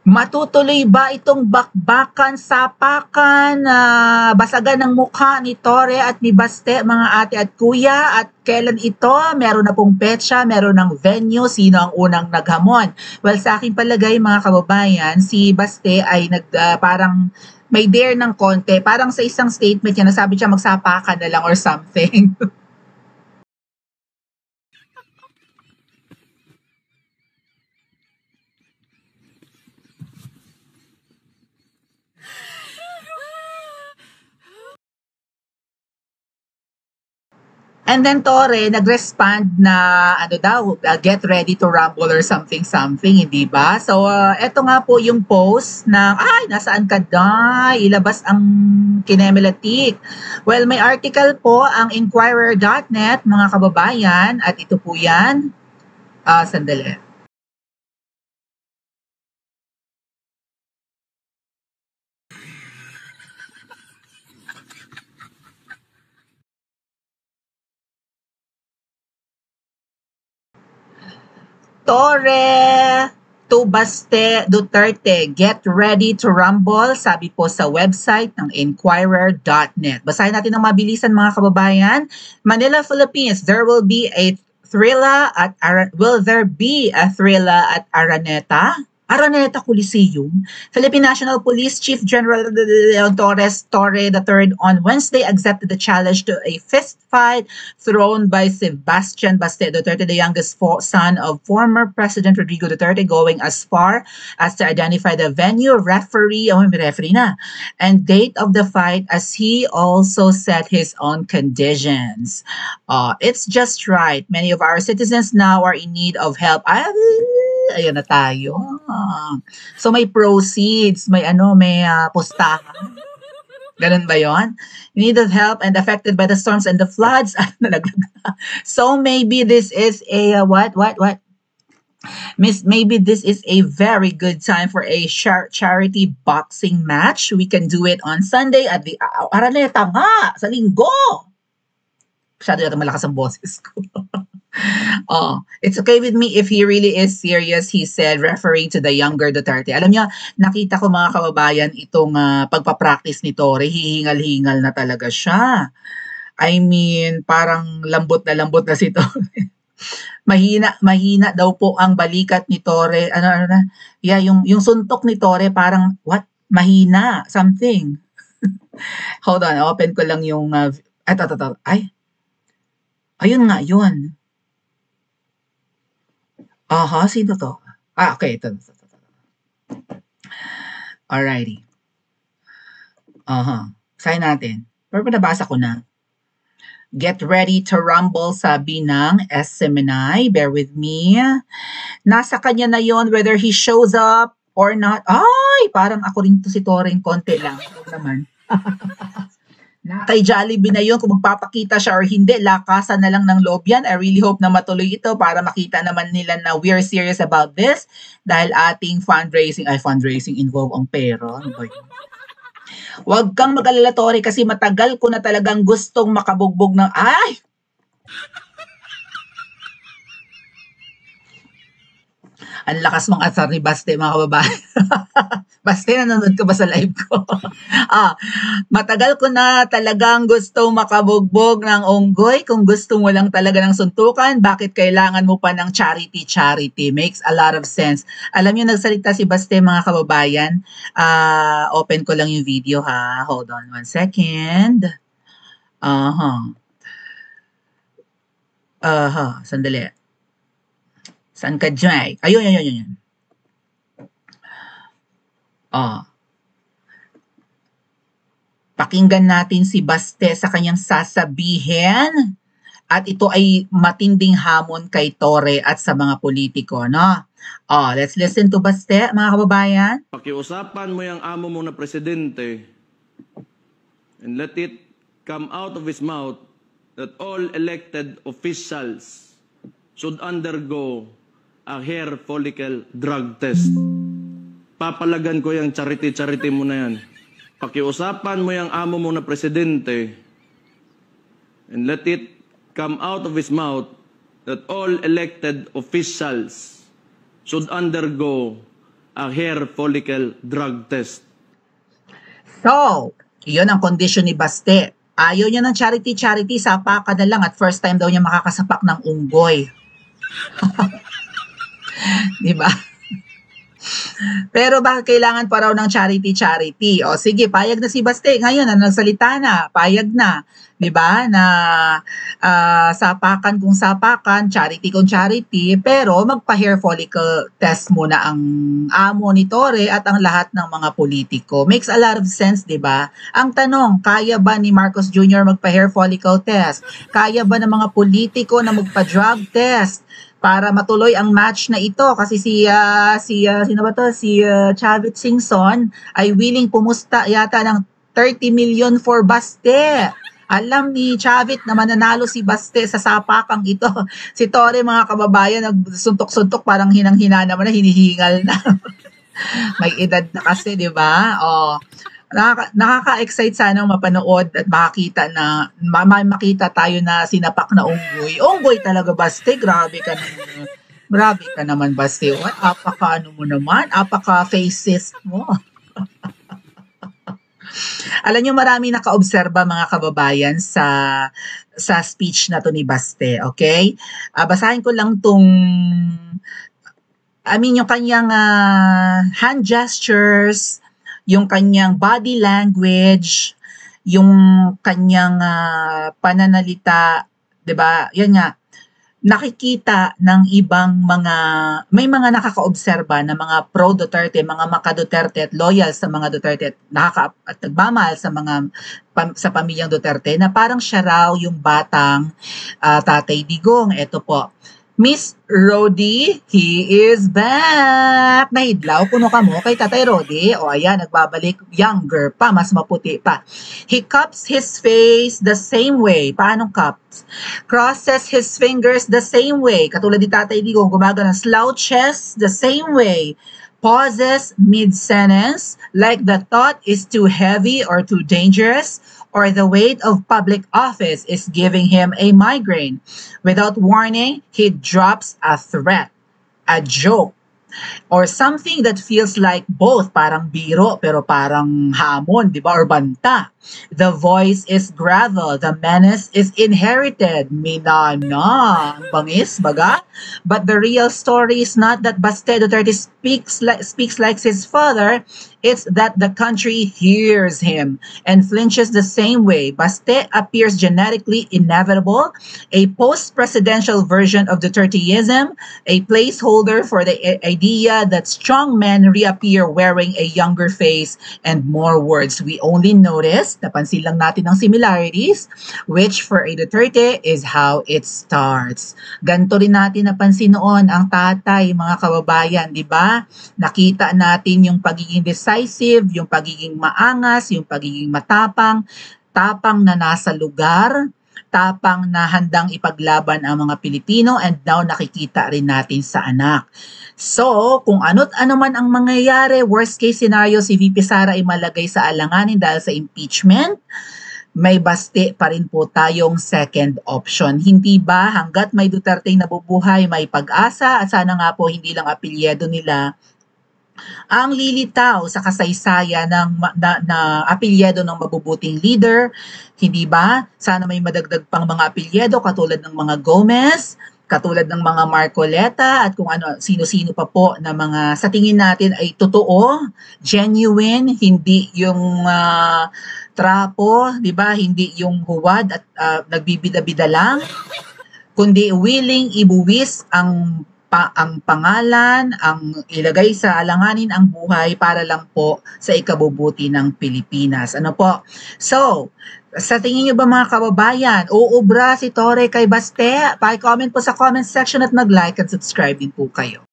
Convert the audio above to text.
Matutuloy ba itong bakbakan, sapakan, basagan ng mukha ni Torre at ni Baste, mga ate at kuya? At kailan ito? Meron na pong petsa, meron ng venue, sino ang unang naghamon? Well, sa aking palagay, mga kababayan, si Baste ay parang may dare ng konti. Parang sa isang statement niya, nasabi siya magsapakan na lang or something. And then Torre nag-respond na ano daw, get ready to rumble or something something, hindi ba? So eto nga po yung post ng ay nasaan ka day? Ilabas ang kinemelatik. Well, may article po ang inquirer.net mga kababayan at ito po 'yan. Sandali. Torre to Baste Duterte, get ready to rumble, sabi po sa website ng inquirer.net. Basahin natin ng mabilisan mga kababayan. Manila, Philippines, will there be a thrilla at Araneta Coliseum? Philippine National Police Chief General Leon Torres Torre III on Wednesday accepted the challenge to a fist fight thrown by Sebastian Baste Duterte, the youngest son of former President Rodrigo Duterte, going as far as to identify the venue, referee and date of the fight, as he also set his own conditions. It's just right. Many of our citizens now are in need of help. Ayan na tayo. So may proceeds, may postahan. Ganun ba yon? Needed help and affected by the storms and the floods. So maybe this is a maybe this is a very good time for a charity boxing match. We can do it on Sunday at the Araneta nga, sa linggo. Masyado yata malakas ang boses ko. It's okay with me if he really is serious, he said, referring to the younger Duterte. Alam niyo, nakita ko mga kababayan itong pagpapractice ni Torre, hihingal-hingal na talaga siya. I mean, parang lambot na si Torre. mahina daw po ang balikat ni Torre. Yeah, yung suntok ni Torre parang mahina, something. Hold on, open ko lang yung ay. Ayun nga, yun. Sino to? Okay, ito. Alrighty. Sign natin. Pero nabasa ko na. Get ready to rumble, sabi ng SMNI. Bear with me. Nasa kanya na yon whether he shows up or not. Ay, parang ako rin to si Toreng, konti lang. Naman. Na kay Jollibee na yun, kung magpapakita siya or hindi, lakasan na lang ng loob yan. I really hope na matuloy ito para makita naman nila na we are serious about this dahil ating fundraising involve ang pera. Ano ba yun? Huwag kang mag-alala, Tori, kasi matagal ko na talagang gustong makabugbog ng ang lakas mong asar ni Baste, mga kababayan. Baste, nanonood ka ba sa live ko? Matagal ko na talagang gustong makabugbog ng unggoy. Kung gusto mo lang talaga ng suntukan, bakit kailangan mo pa ng charity? Makes a lot of sense. Alam niyo, nagsalita si Baste, mga kababayan. Open ko lang yung video, ha? Hold on 1 second. Sandali. Saan ka dyan? Ayun. Pakinggan natin si Baste sa kanyang sasabihin at ito ay matinding hamon kay Torre at sa mga politiko, no? Let's listen to Baste, mga kababayan. Pakiusapan mo yung amo mo na presidente and let it come out of his mouth that all elected officials should undergo a hair follicle drug test. Papalagan ko yung charity mo na yan. Pakiusapan mo yung amo mo na presidente and let it come out of his mouth that all elected officials should undergo a hair follicle drug test. So, yun ang kondisyon ni Baste. Ayaw niya ng charity, sapakan na lang at first time daw niya makakasapak ng unggoy. Diba? Pero bakit kailangan pa raw ng charity? O sige, payag na si Baste. Ngayon, nagsalita na, payag na. 'Di ba? Na sapakan kung sapakan, charity kung charity, pero magpa-hair follicle test muna ang amo ni Torre at ang lahat ng mga politiko. Makes a lot of sense, 'di ba? Ang tanong, kaya ba ni Marcos Jr. magpa-hair follicle test? Kaya ba ng mga politiko na magpa-drug test? Para matuloy ang match na ito kasi sino ba to? Si Chavit Singson ay willing pumusta yata ng 30 million for Baste. Alam ni Chavit na mananalo si Baste sa sapakang ito. Si Torre, mga kababayan, nagsuntok-suntok, parang hinang-hina naman na, hinihingal na. May edad na kasi, di ba? Nakaka-excite sanang mapanood at makita tayo na sinapak na unggoy. Unggoy talaga, Baste. Grabe ka naman, Baste. Apaka-ano mo naman? Apaka-fascist mo. Alam niyo, marami nakaobserba, mga kababayan, sa speech na to ni Baste, okay? Basahin ko lang yung kanyang hand gestures, yung kanyang body language, yung kanyang pananalita, 'di ba? Yan nga, nakikita ng ibang may mga nakakaobserba na mga pro-Duterte, mga maka-Duterte at loyal sa mga Duterte at nagmamahal sa pamilyang Duterte na parang siya raw yung batang Tatay Digong. Ito po, Miss Rodi, he is back! Nahidlaw kuno ka mo kay Tatay Rodi. O ayan, nagbabalik, younger pa, mas maputi pa. He cups his face the same way. Paano cups? Crosses his fingers the same way. Katulad ni Tatay Digong, gumagana slouches the same way. Pauses mid-sentence like the thought is too heavy or too dangerous, or the weight of public office is giving him a migraine. Without warning, he drops a threat, a joke, or something that feels like both parang biro pero parang hamon, di ba? Or banta. The voice is gravel. The menace is inherited. Minana. Ang bangis, baga? But the real story is not that Baste Duterte speaks like his father. It's that the country hears him and flinches the same way. Baste appears genetically inevitable, a post-presidential version of Duterteism, a placeholder for the idea that strong men reappear wearing a younger face and more words. We only notice, napansin lang natin ang similarities, which for a Duterte is how it starts. Ganito rin natin napansin noon ang tatay, mga kababayan, di ba? Nakita natin yung pagiging decisive, yung pagiging maangas, yung pagiging matapang, tapang na nasa lugar, tapang na handang ipaglaban ang mga Pilipino, and now nakikita rin natin sa anak. So, kung ano't ano man ang mangyayari, worst case scenario, si VP Sara ay malagay sa alanganin dahil sa impeachment, may Baste pa rin po tayong second option. Hindi ba hanggat may Duterte nabubuhay, may pag-asa, at sana nga po hindi lang apelyido nila ang lilitaw sa kasaysayan na apelyido ng mabubuting leader, hindi ba? Sana may madagdag pang mga apelyido katulad ng mga Gomez, katulad ng mga Marcoleta, at kung ano, sino-sino pa po na mga sa tingin natin ay totoo, genuine, hindi yung trapo, di ba? Hindi yung huwad at nagbibida-bida lang, kundi willing ibuwis ang pangalan, ang ilagay sa alanganin ang buhay para lang po sa ikabubuti ng Pilipinas. Ano po? So, sa tingin niyo ba, mga kababayan, uubra si Torre kay Baste? Pa-comment po sa comment section at mag-like and subscribe din po kayo.